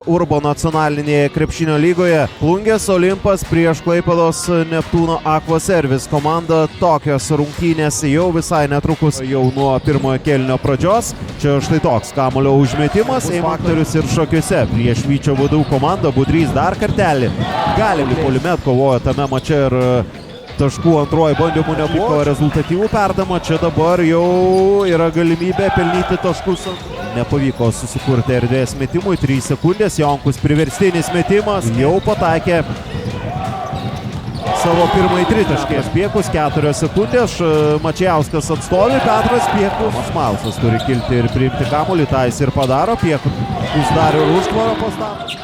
Urbo nacionalinėje krepšinio lygoje Plungės Olimpas prieš Klaipėdos Neptūno Aqua Service komandą. Tokios rungtynės jau visai netrukus, jau nuo pirmojo kėlinio pradžios. Čia štai toks kamuolio užmetimas, faktorius ir šokiuose prieš Vyčio Vadų komandą. Budrys dar kartelį gali puolime atkovojo tame mače ir taškų antroji bandymų nebuvo, rezultatyvų perdama. Čia dabar jau yra galimybė pelnyti taškus. Nepavyko susikurti erdvės metimui, 3 sekundės, Jonkus priverstinis metimas, jau pataikė savo pirmąjį tritaškį. Spiekus 4 sekundės, Mačijauskas atstovi, Petras Spiekus. Malsas turi kilti ir priimti kamuolį, tą jis ir padaro, Spiekus dar ir užtvarą pastato.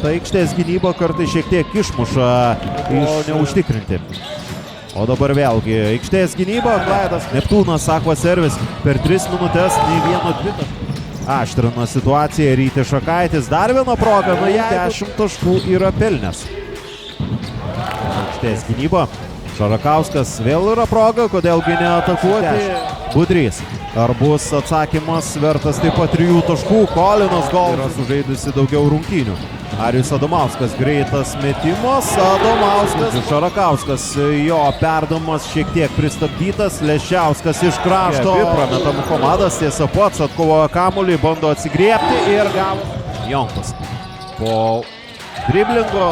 Ta aikštės gynyba kartais šiek tiek išmuša iš neužtikrinti. O dabar vėlgi aikštės gynyba, klaidas. Neptūnas Aqua Service per 3 minutės nei vieno dvitaškio. Aštrina situaciją Rytis Šakaitis, dar viena proga, nuo ją 10 taškų yra pelnęs. Aikštės gynyba, Šarakauskas, vėl yra proga, kodėlgi neatakuoti. Budrys, ar bus atsakymas vertas taip pat 3 taškų, Kolinas Goldas yra sužaidusi daugiau rungtynių. Arijus Adomauskas, greitas metimas, Adomauskas, Šarakauskas, jo perdamas šiek tiek pristabdytas, Leščiauskas iš krašto, prameta Mukomadas, tiesa pats atkovojo kamuolį, bando atsigriebti ir gavo Jonkus. Po driblingo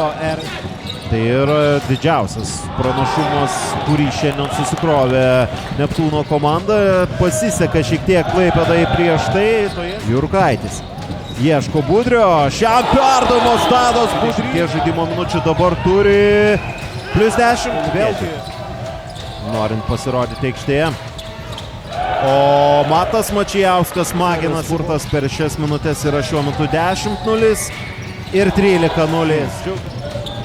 tai yra didžiausias pranašumas, kurį šiandien susikrovė Neptūno komanda. Pasiseka šiek tiek Klaipėdai prieš tai. Jurkaitis ieško Budrio, šiam perdavimas Tadas Budrys. Tie žaidimo minučių dabar turi plius 10. Vėlgi norint pasirodyti aikštėje. O Matas Mačijauskas Maginas Furtas per šias minutės yra šiuo metu 10-0 ir 13-0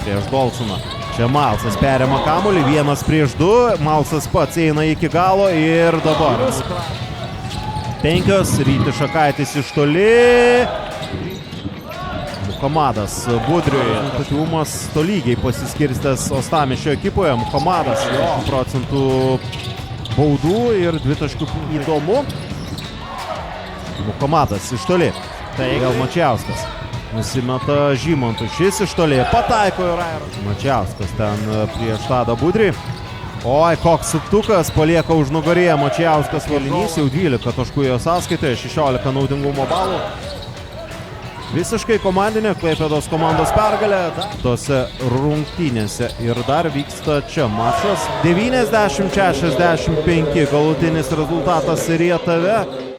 prieš Dolsoną. Čia Malsas perima kamuolį, 1 prieš 2, Malsas pats eina iki galo ir dabar 5, Rytis Šakaitis iš toli. Mukomadas Budriui, rezultatyvumas tolygiai pasiskirstęs Uostamiesčio ekipoje. Mukomadas 10% baudų ir 2 taškų. Įdomu. Mukomadas iš toli. Tai vėl Mačijauskas. Nusimeta Žymantui, šis iš toli pataiko ir Mačijauskas ten prieš Tadą Budrį. Oi, koks suktukas, palieka už nugarėje Mačijauskas valinys, jau 12 taškų jo sąskaitoje, 16 naudingumo balų. Visiškai komandinė Klaipėdos komandos pergalė tose rungtynėse ir dar vyksta čia mačas. 90-65 galutinis rezultatas Rietave.